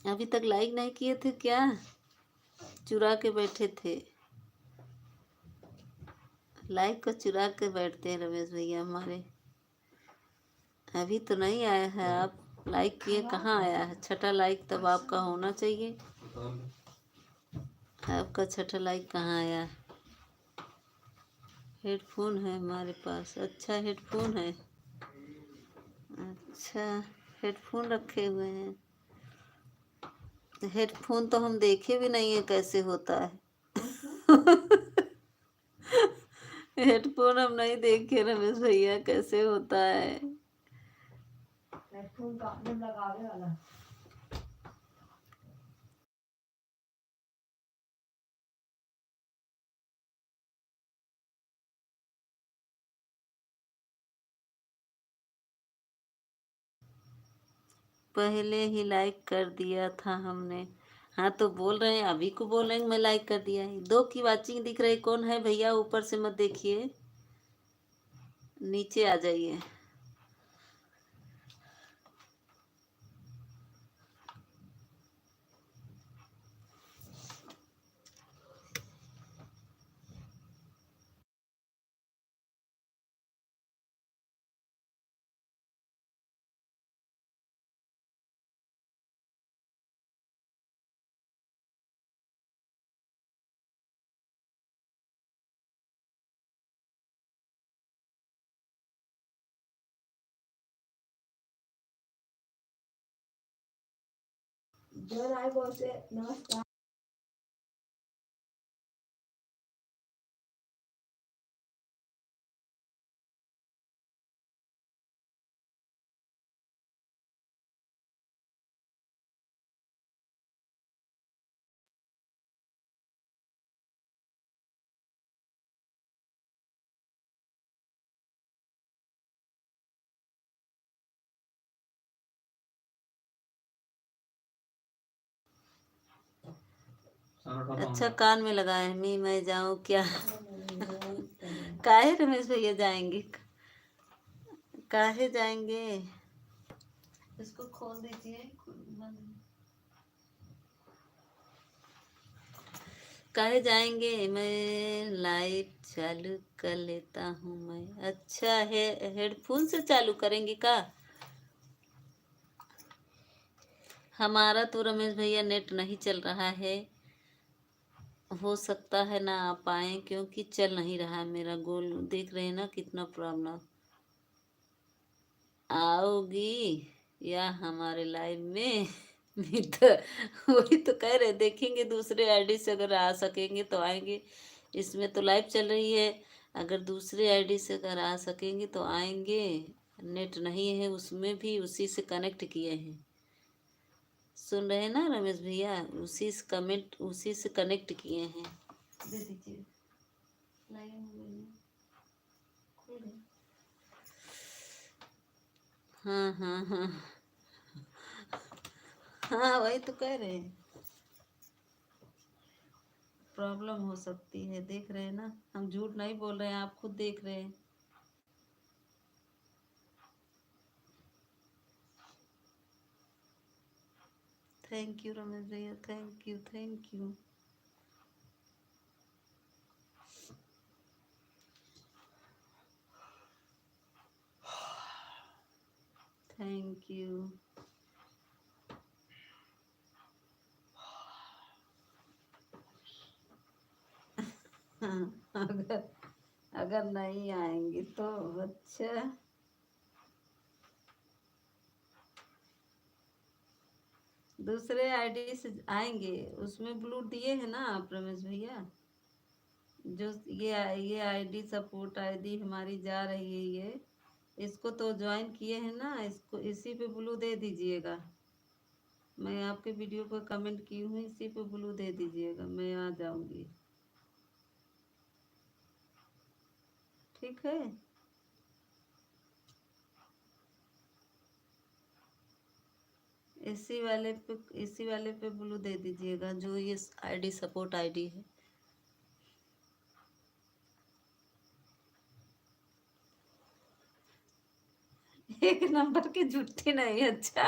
अभी तक लाइक नहीं किए थे क्या? चुरा के बैठे थे? लाइक को चुरा के बैठते हैं रमेश भैया हमारे। अभी तो नहीं आया है, आप लाइक किए कहाँ आया है? छठा लाइक तब आपका होना चाहिए। आपका छठा लाइक कहाँ आया? हेडफोन है हमारे पास। अच्छा, हेडफोन है। अच्छा, हेडफोन रखे हुए हैं। हेडफोन तो हम देखे भी नहीं है कैसे होता है। हेडफोन हम नहीं देखे रमेश भैया कैसे होता है। हेडफोन कान में लगावे वाला। पहले ही लाइक कर दिया था हमने। हाँ तो बोल रहे हैं, अभी को बोल रहे हैं मैं लाइक कर दिया है। 2 की वाचिंग दिख रही, कौन है भैया? ऊपर से मत देखिए, नीचे आ जाइए। अच्छा, कान में लगाए मी मैं जाऊं क्या? काहे रमेश भैया जाएंगे? काहे जाएंगे? इसको खोल दीजिए। काहे जाएंगे? मैं लाइव चालू कर लेता हूँ मैं। अच्छा है, हेडफोन से चालू करेंगे का? हमारा तो रमेश भैया नेट नहीं चल रहा है, हो सकता है ना आ पाए, क्योंकि चल नहीं रहा है मेरा गोल। देख रहे हैं ना कितना प्रॉब्लम। आओगी या हमारे लाइव में? नहीं तो वही तो कह रहे, देखेंगे दूसरे आईडी से, अगर आ सकेंगे तो आएंगे। इसमें तो लाइव चल रही है, अगर दूसरे आईडी से अगर आ सकेंगे तो आएंगे। नेट नहीं है उसमें भी, उसी से कनेक्ट किए हैं। सुन रहे हैं ना रमेश भैया, उसी से कनेक्ट किए हैं। दे दीजिए, लाइन हो गई है, खोल दे। हाँ हाँ हाँ हाँ, वही तो कह रहे हैं, प्रॉब्लम हो सकती है। देख रहे हैं ना, हम झूठ नहीं बोल रहे हैं, आप खुद देख रहे हैं। थैंक यू रमेश भैया, thank you thank you. Thank you. हाँ, अगर नहीं आएंगे तो अच्छा। दूसरे आईडी से आएंगे, उसमें ब्लू दिए है ना आप रमेश भैया। जो ये आईडी सपोर्ट आईडी हमारी जा रही है, ये इसको तो ज्वाइन किए हैं ना, इसको इसी पे ब्लू दे दीजिएगा। मैं आपके वीडियो पर कमेंट की हूँ, इसी पे ब्लू दे दीजिएगा, मैं आ जाऊंगी। ठीक है, इसी वाले पे ब्लू दे दीजिएगा, जो ये आईडी सपोर्ट आईडी है। एक नंबर की झूठी नहीं, अच्छा।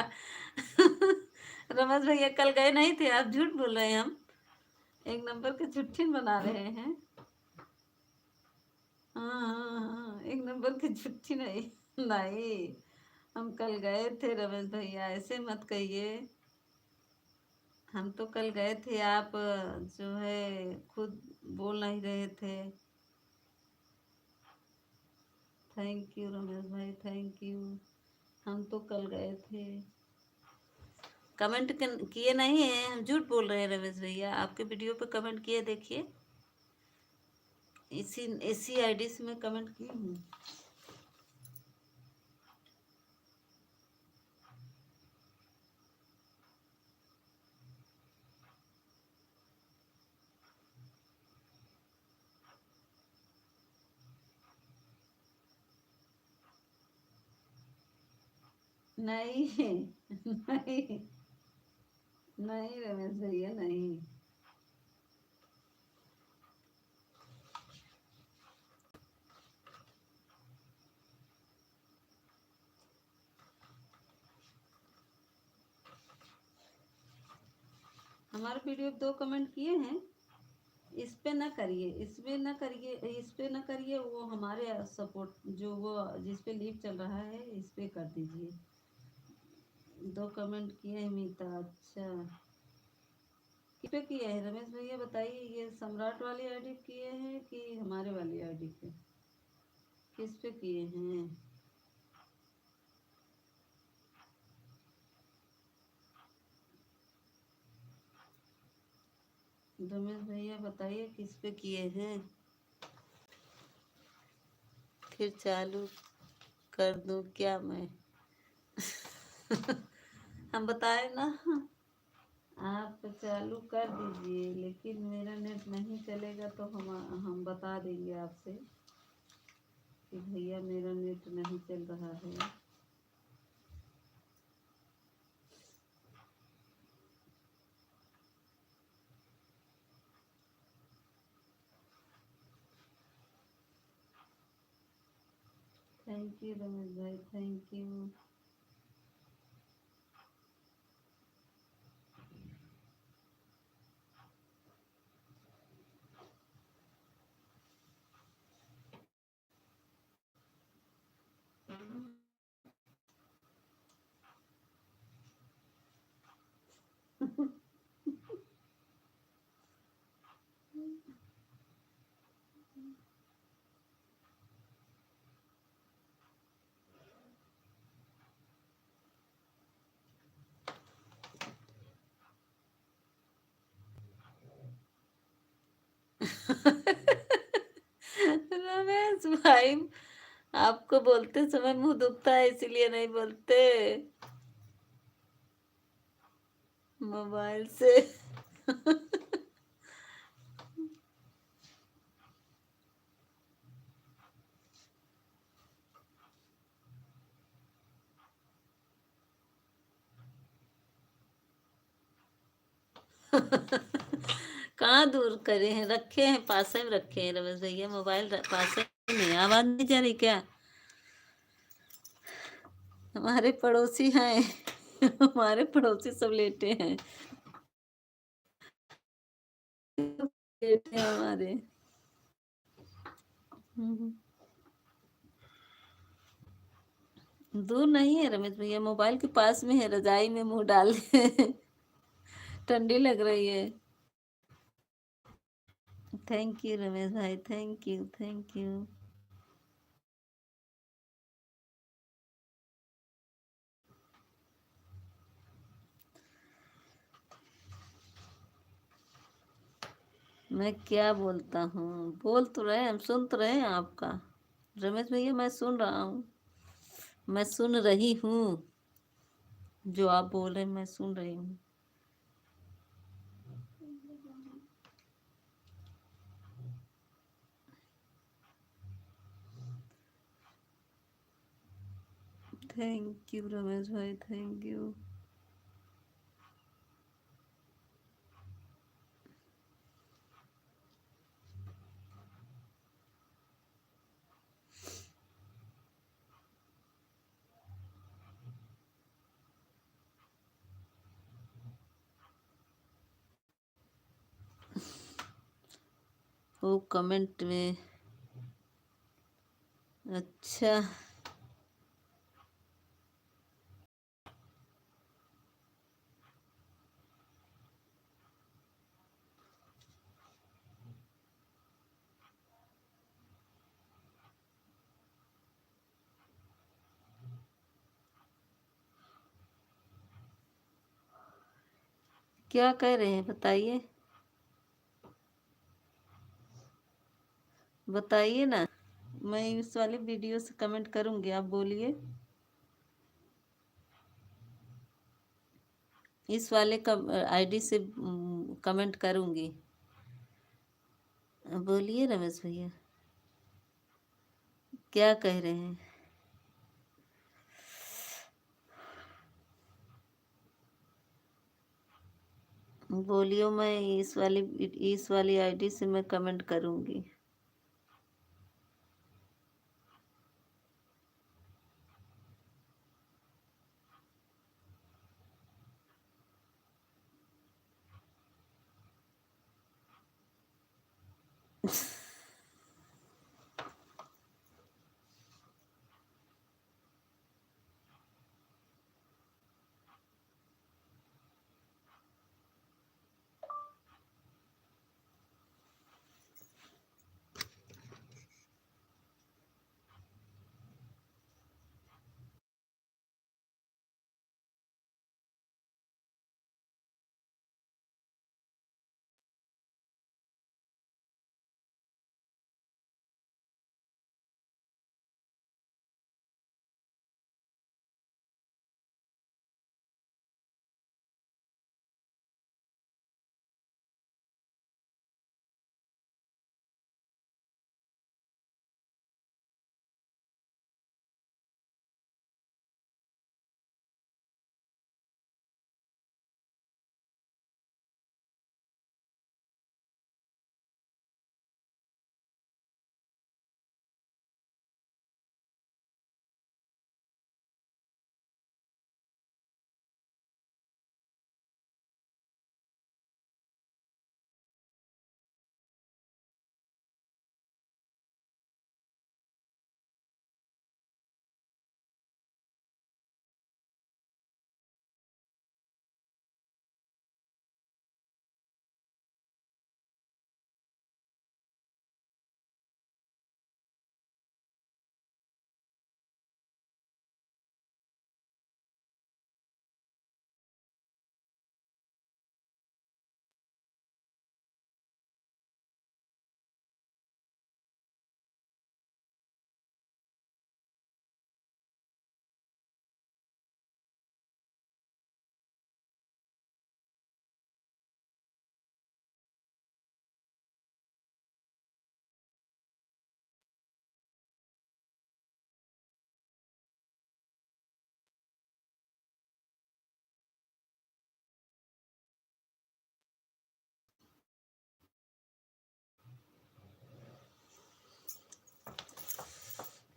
रमेश भैया कल गए नहीं थे, आप झूठ बोल रहे हैं। हम एक नंबर की झूठी बना रहे हैं। हाँ हाँ हाँ, एक नंबर की झूठी नहीं। नहीं, हम कल गए थे रमेश भैया, ऐसे मत कहिए। हम तो कल गए थे, आप जो है खुद बोल नहीं रहे थे। थैंक यू रमेश भाई, थैंक यू। हम तो कल गए थे। कमेंट किए नहीं है, हम झूठ बोल रहे हैं रमेश भैया, आपके वीडियो पे कमेंट किए, देखिए। इसी इसी आईडी से मैं कमेंट की हूँ। नहीं नहीं नहीं रमेश भैया, नहीं। हमारे वीडियो पे 2 कमेंट किए हैं, इस पे ना करिए, इसमें ना करिए, इस पे ना करिए, वो हमारे सपोर्ट जो वो जिस पे लीव चल रहा है, इस पे कर दीजिए। 2 कमेंट किए हैं मीता, अच्छा। किस पे किए हैं रमेश भैया, बताइए। ये सम्राट वाली आईडी किए हैं कि हमारे वाली आईडी पे, किस पे किए हैं? रमेश भैया बताइए किस पे किए हैं, फिर चालू कर दूं क्या मैं? हम बताए ना, आप चालू कर दीजिए, लेकिन मेरा नेट नहीं चलेगा तो हम बता देंगे आपसे कि भैया मेरा नेट नहीं चल रहा है। थैंक यू रमेश भाई, थैंक यू। टाइम आपको बोलते समय मुंह दुखता है, इसीलिए नहीं बोलते मोबाइल से। कहाँ दूर करे हैं, रखे हैं, पास में रखे हैं रमेश भैया, मोबाइल पास में नहीं। आवाज नहीं जा रही क्या? हमारे पड़ोसी हैं। हमारे पड़ोसी सब लेटे हैं। लेटे हैं हमारे। हम्म। दूर नहीं है रमेश भैया, मोबाइल के पास में है, रजाई में मुंह डाले। ठंडी लग रही है। थैंक यू रमेश भाई, थैंक यू, थैंक यू। मैं क्या बोलता हूँ, बोल तो रहे, हम सुन तो रहे हैं आपका रमेश भैया, मैं सुन रहा हूँ, मैं सुन रही हूँ। जो आप बोल रहे हैं मैं सुन रही हूँ। थैंक यू रमेश भाई, थैंक यू। वो कमेंट में। अच्छा। क्या कह रहे हैं बताइए, बताइए ना। मैं इस वाली वीडियो से कमेंट करूंगी, आप बोलिए। इस वाले आईडी से कमेंट करूंगी। बोलिए रमेश भैया, क्या कह रहे हैं? बोलियो, मैं इस वाली आईडी से मैं कमेंट करूंगी।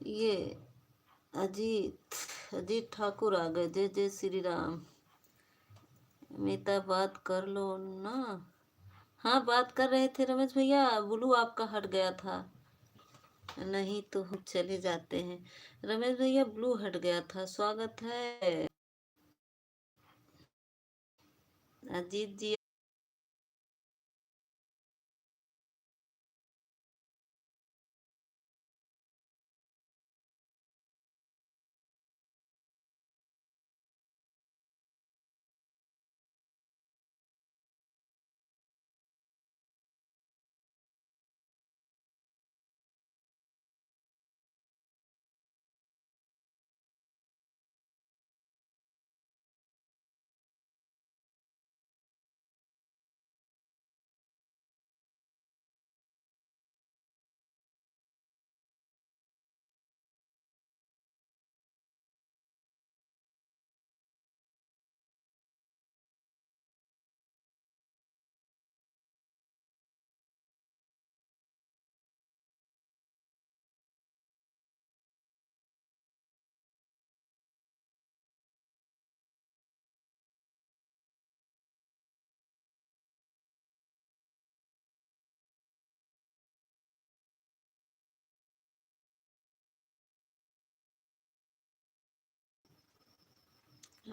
ये अजीत अजीत ठाकुर आ गए। जय जय श्री राम। अमिता बात कर लो ना। हाँ, बात कर रहे थे रमेश भैया, ब्लू आपका हट गया था। नहीं तो हम चले जाते हैं। रमेश भैया ब्लू हट गया था। स्वागत है अजीत जी।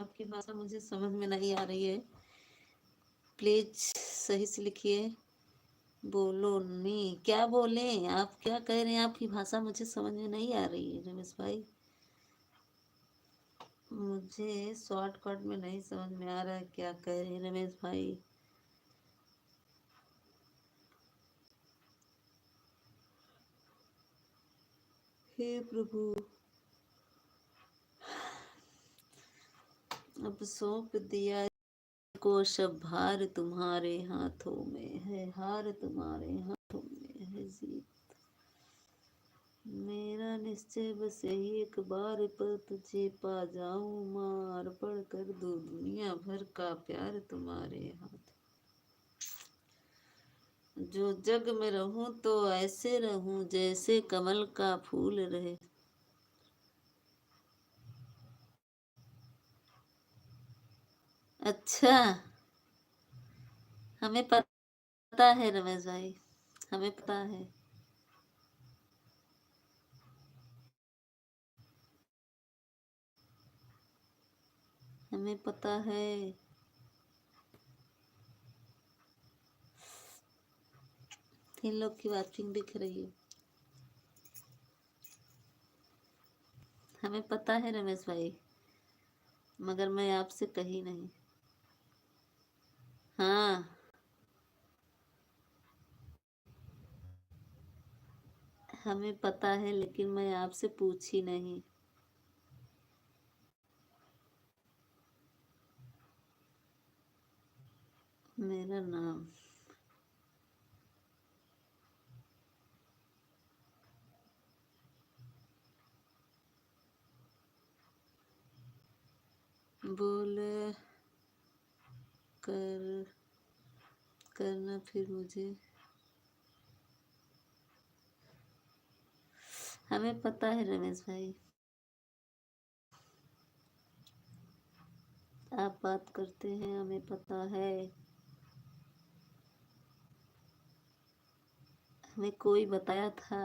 आपकी भाषा मुझे समझ में नहीं आ रही है, प्लीज सही से लिखिए। बोलो नी, क्या बोले आप, क्या कह रहे हैं? आपकी भाषा मुझे समझ में नहीं आ रही है रमेश भाई। मुझे शॉर्टकट में नहीं समझ में आ रहा है क्या कह रहे हैं रमेश भाई। हे प्रभु, अब सौंप दिया को सब, भार तुम्हारे हाथों में है, हार तुम्हारे हाथों में है जीत। मेरा निश्चय बस यही एक बार, पर तुझे पा जाऊं मार, पढ़ कर दो दुनिया भर का प्यार तुम्हारे हाथ। जो जग में रहूं तो ऐसे रहूं जैसे कमल का फूल रहे। अच्छा, हमें पता है रमेश भाई, हमें पता है। हमें पता है। तीन लोग की वाचिंग दिख रही है। हमें पता है रमेश भाई, मगर मैं आपसे कही नहीं। हाँ, हमें पता है, लेकिन मैं आपसे पूछी नहीं। मेरा नाम बोल कर करना फिर मुझे। हमें पता है रमेश भाई, आप बात करते हैं, हमें पता है। हमें कोई बताया था।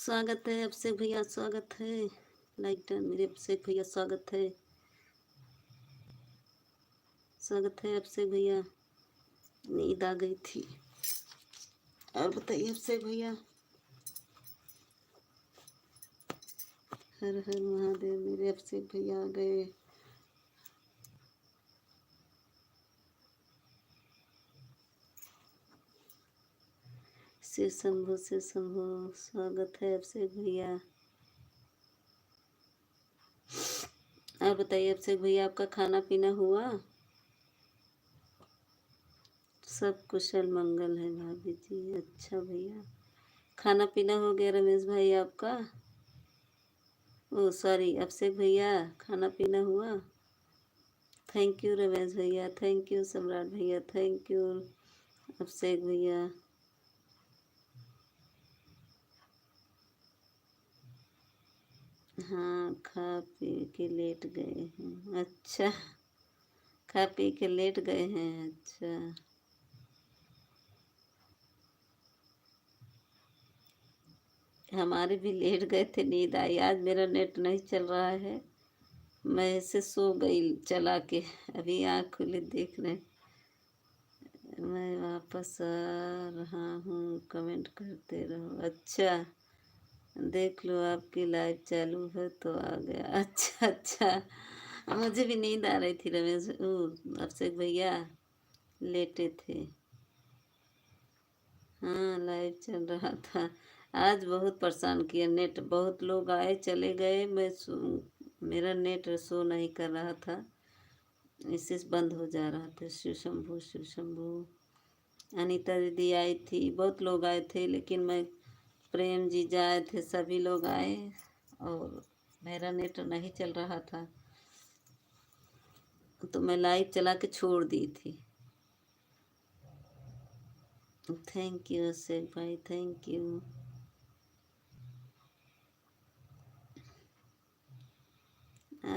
स्वागत है अभिषेक भैया, स्वागत है। लाइक डन मेरे अभिषेक भैया, स्वागत है। स्वागत है अभिषेक भैया। नींद आ गई थी। और बताइए अभिषेक भैया। हर हर महादेव मेरे अभिषेक भैया आ गए। शिव शंभु, शिव शंभु, स्वागत है अभिषेक भैया। और बताइए अभिषेक भैया, आपका खाना पीना हुआ? सब कुशल मंगल है भाभी जी। अच्छा भैया, खाना पीना हो गया रमेश भाई आपका? ओ सॉरी अभिषेक भैया, खाना पीना हुआ? थैंक यू रमेश भैया, थैंक यू सम्राट भैया, थैंक यू अभिषेक भैया। हाँ, खा पी के लेट गए हैं। अच्छा, खा पी के लेट गए हैं। अच्छा, हमारे भी लेट गए थे, नींद आई। आज मेरा नेट नहीं चल रहा है, मैं ऐसे सो गई चला के। अभी आँख खुली देख रहे, मैं वापस आ रहा हूँ, कमेंट करते रहो। अच्छा, देख लो आपकी लाइव चालू है तो आ गया। अच्छा अच्छा, मुझे भी नींद आ रही थी रमेश अभिषेक भैया, लेटे थे। हाँ, लाइव चल रहा था। आज बहुत परेशान किया नेट, बहुत लोग आए चले गए। मेरा नेट शो नहीं कर रहा था, इससे बंद हो जा रहा था। शिव शंभु, शिव शंभु। अनीता दीदी आई थी, बहुत लोग आए थे, लेकिन मैं प्रेम जी जाए थे, सभी लोग आए और मेरा नेट नहीं चल रहा था, तो मैं लाइव चला के छोड़ दी थी। थैंक यू शेख भाई, थैंक यू।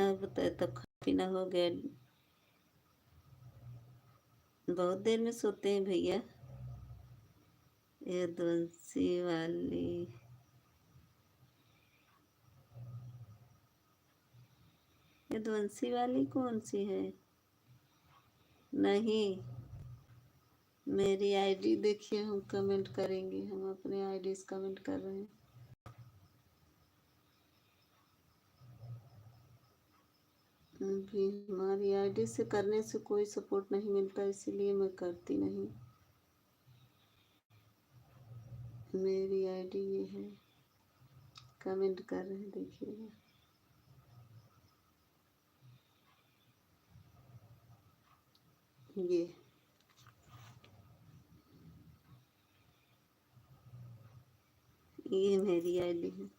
आप बताए तो खाना पीना हो गया? बहुत देर में सोते हैं भैया। यदुवंशी वाली, यदुवंशी वाली कौन सी है? नहीं, मेरी आईडी देखिए, हम कमेंट करेंगे। हम अपने आईडी से कमेंट कर रहे हैं। भी हमारी आईडी से करने से कोई सपोर्ट नहीं मिलता, इसीलिए मैं करती नहीं। मेरी आईडी ये है, कमेंट कर रहे हैं, देखिएगा। ये मेरी आईडी है।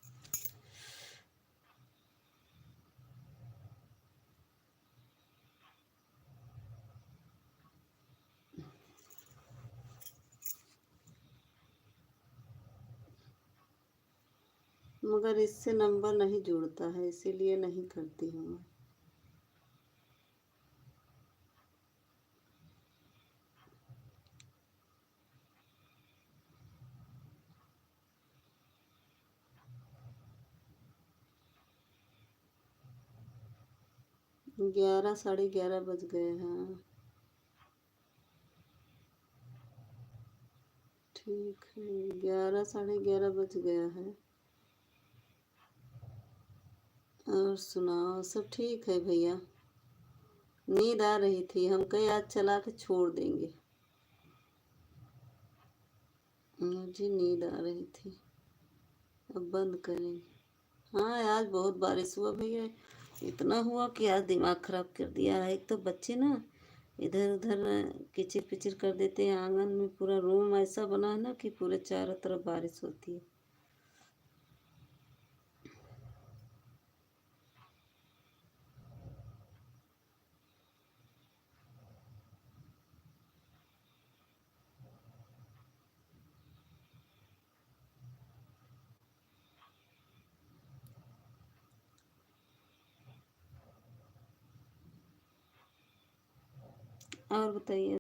मगर इससे नंबर नहीं जुड़ता है, इसीलिए नहीं करती हूँ मैं। 11 साढ़े 11 बज गए हैं। ठीक है, 11 साढ़े 11 बज गया है। और सुनाओ, सब ठीक है भैया? नींद आ रही थी, हम कहीं आज चला के छोड़ देंगे। मुझे नींद आ रही थी, अब बंद करेंगे। हाँ, आज बहुत बारिश हुआ भैया, इतना हुआ कि आज दिमाग खराब कर दिया। एक तो बच्चे ना इधर उधर किचिर पिचिर कर देते हैं। आंगन में पूरा रूम ऐसा बना है ना कि पूरे चारों तरफ बारिश होती है। और बताइए।